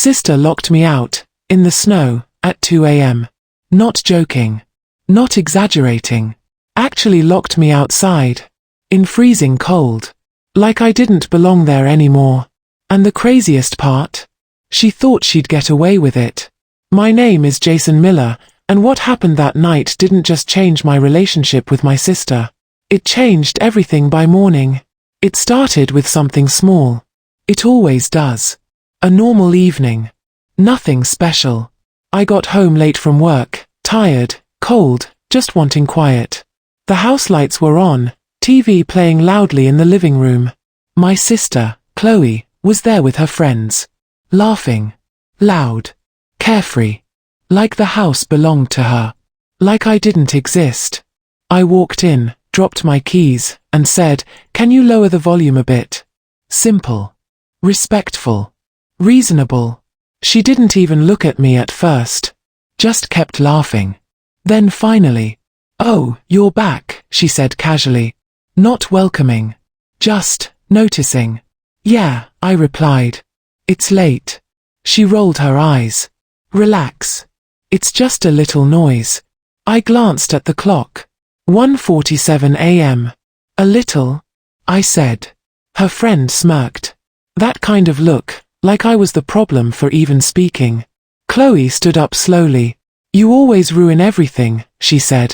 sister locked me out, in the snow, at 2 a.m. Not joking. Not exaggerating. Actually locked me outside. In freezing cold. Like I didn't belong there anymore. And the craziest part? She thought she'd get away with it. My name is Jason Miller, and what happened that night didn't just change my relationship with my sister. It changed everything by morning. It started with something small. It always does. A normal evening. Nothing special. I got home late from work, tired, cold, just wanting quiet. The house lights were on, TV playing loudly in the living room. My sister, Chloe, was there with her friends. Laughing. Loud. Carefree. Like the house belonged to her. Like I didn't exist. I walked in, dropped my keys, and said, "Can you lower the volume a bit?" Simple. Respectful. Reasonable. She didn't even look at me at first. Just kept laughing. Then finally, "Oh, you're back," she said casually. Not welcoming. Just noticing. "Yeah," I replied. "It's late." She rolled her eyes. "Relax. It's just a little noise." I glanced at the clock. 1:47 a.m. "A little?" I said. Her friend smirked. That kind of look, like I was the problem for even speaking. Chloe stood up slowly. "You always ruin everything," she said.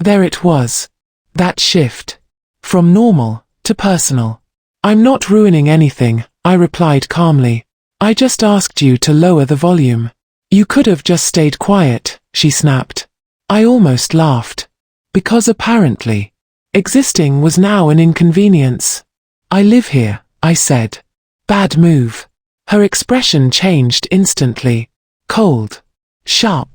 There it was. That shift. From normal to personal. "I'm not ruining anything," I replied calmly. "I just asked you to lower the volume." "You could have just stayed quiet," she snapped. I almost laughed. Because apparently, existing was now an inconvenience. "I live here," I said. Bad move. Her expression changed instantly. Cold. Sharp.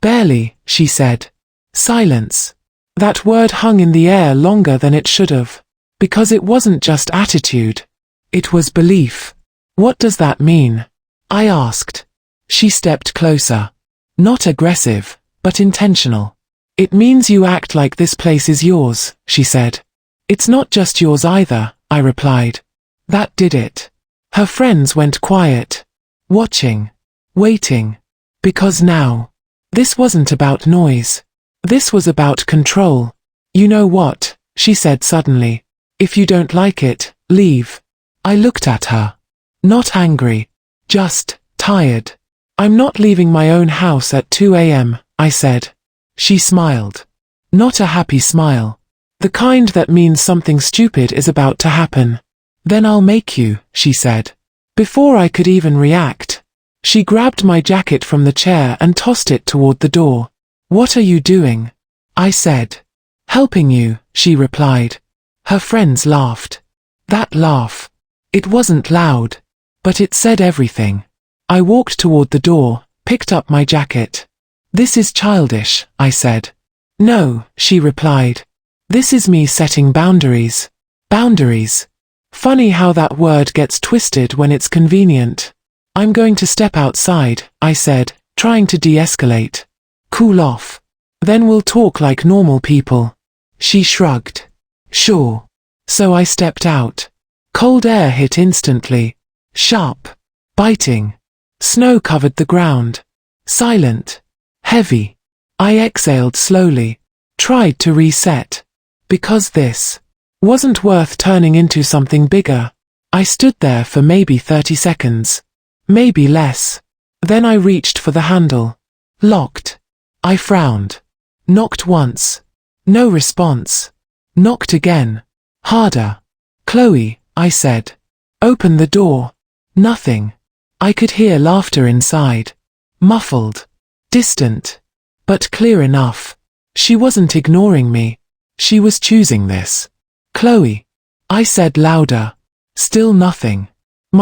"Barely," she said. Silence. That word hung in the air longer than it should have. Because it wasn't just attitude. It was belief. "What does that mean?" I asked. She stepped closer. "Not aggressive, but intentional. It means you act like this place is yours," she said. "It's not just yours either," I replied. That did it. Her friends went quiet. Watching. Waiting. Because now. This wasn't about noise. This was about control. "You know what?" she said suddenly. "If you don't like it, leave." I looked at her. Not angry. Just tired. "I'm not leaving my own house at 2 a.m., I said. She smiled. Not a happy smile. The kind that means something stupid is about to happen. "Then I'll make you," she said. Before I could even react, she grabbed my jacket from the chair and tossed it toward the door. "What are you doing?" I said. "Helping you," she replied. Her friends laughed. That laugh. It wasn't loud, but it said everything. I walked toward the door, picked up my jacket. "This is childish," I said. "No," she replied. "This is me setting boundaries." Boundaries. Funny how that word gets twisted when it's convenient. "I'm going to step outside," I said, trying to de-escalate. "Cool off. Then we'll talk like normal people." She shrugged. "Sure." So I stepped out. Cold air hit instantly. Sharp. Biting. Snow covered the ground. Silent. Heavy. I exhaled slowly. Tried to reset. Because this wasn't worth turning into something bigger. I stood there for maybe 30 seconds. Maybe less. Then I reached for the handle. Locked. I frowned. Knocked once. No response. Knocked again. Harder. "Chloe," I said. "Open the door." Nothing. I could hear laughter inside. Muffled. Distant. But clear enough. She wasn't ignoring me. She was choosing this. "Chloe," I said louder. Still nothing.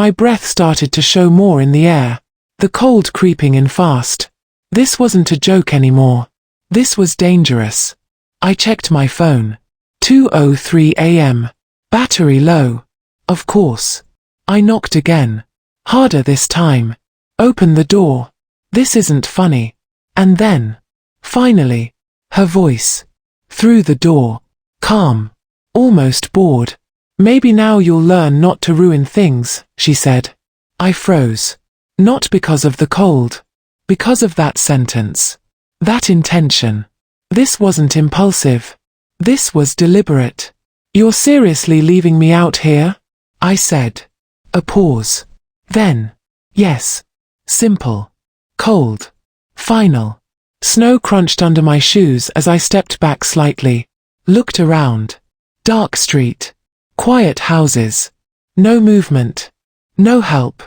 My breath started to show more in the air. The cold creeping in fast. This wasn't a joke anymore. This was dangerous. I checked my phone. 2:03 a.m. Battery low. Of course. I knocked again. Harder this time. "Open the door. This isn't funny." And then, finally, her voice. Through the door. Calm. Almost bored. "Maybe now you'll learn not to ruin things," she said. I froze. Not because of the cold. Because of that sentence. That intention. This wasn't impulsive. This was deliberate. You're seriously leaving me out here? I said. A pause. Then. Yes. Simple. Cold. Final. Snow crunched under my shoes as I stepped back slightly. Looked around. Dark street. Quiet houses. No movement. No help.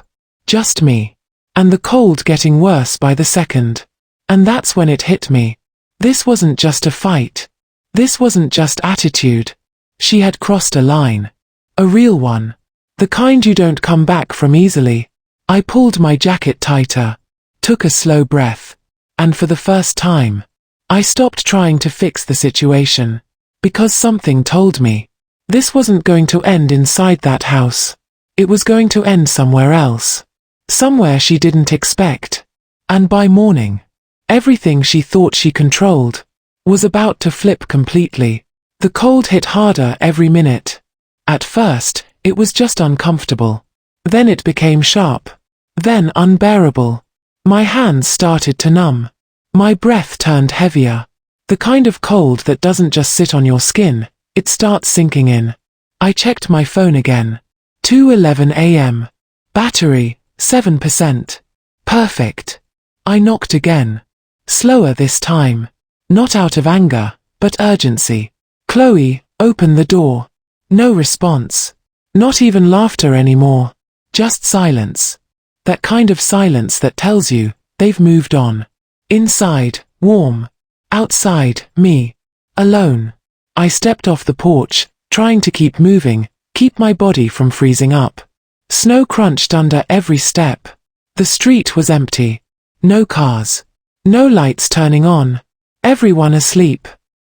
Just me. And the cold getting worse by the second. And that's when it hit me. This wasn't just a fight. This wasn't just attitude. She had crossed a line. A real one. The kind you don't come back from easily. I pulled my jacket tighter. Took a slow breath. And for the first time, I stopped trying to fix the situation. Because something told me. This wasn't going to end inside that house. It was going to end somewhere else. Somewhere she didn't expect. And by morning, everything she thought she controlled was about to flip completely. The cold hit harder every minute. At first, it was just uncomfortable. Then it became sharp. Then unbearable. My hands started to numb. My breath turned heavier. The kind of cold that doesn't just sit on your skin, it starts sinking in. I checked my phone again. 2:11 a.m. Battery, 7%. Perfect. I knocked again. Slower this time. Not out of anger, but urgency. Chloe, open the door. No response. Not even laughter anymore. Just silence. That kind of silence that tells you they've moved on. Inside, warm. Outside, me. Alone. I stepped off the porch, trying to keep moving, keep my body from freezing up. Snow crunched under every step. The street was empty. No cars. No lights turning on. Everyone asleep.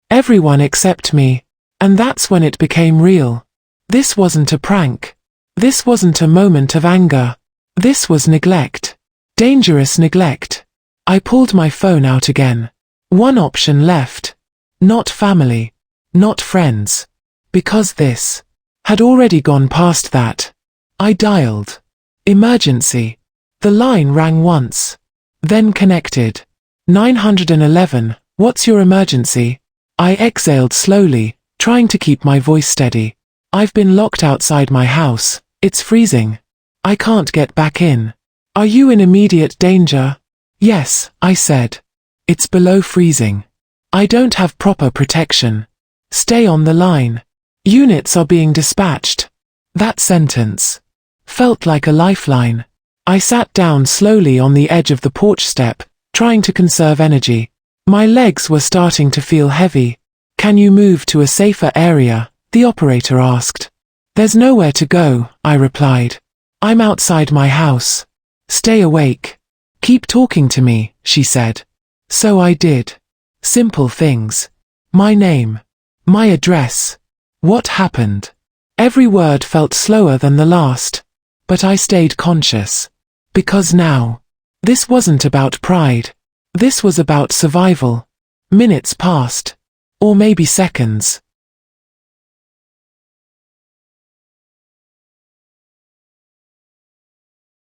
Everyone except me. And that's when it became real. This wasn't a prank. This wasn't a moment of anger. This was neglect. Dangerous neglect. I pulled my phone out again. One option left. Not family. Not friends. Because this had already gone past that. I dialed. Emergency. The line rang once. Then connected. 911, what's your emergency? I exhaled slowly, trying to keep my voice steady. I've been locked outside my house. It's freezing. I can't get back in. Are you in immediate danger? Yes, I said. It's below freezing. I don't have proper protection. Stay on the line. Units are being dispatched. That sentence felt like a lifeline. I sat down slowly on the edge of the porch step, trying to conserve energy. My legs were starting to feel heavy. Can you move to a safer area? The operator asked. There's nowhere to go, I replied. I'm outside my house. Stay awake. Keep talking to me, she said. So I did. Simple things. My name. My address. What happened? Every word felt slower than the last. But I stayed conscious. Because now, this wasn't about pride. This was about survival. Minutes passed. Or maybe seconds.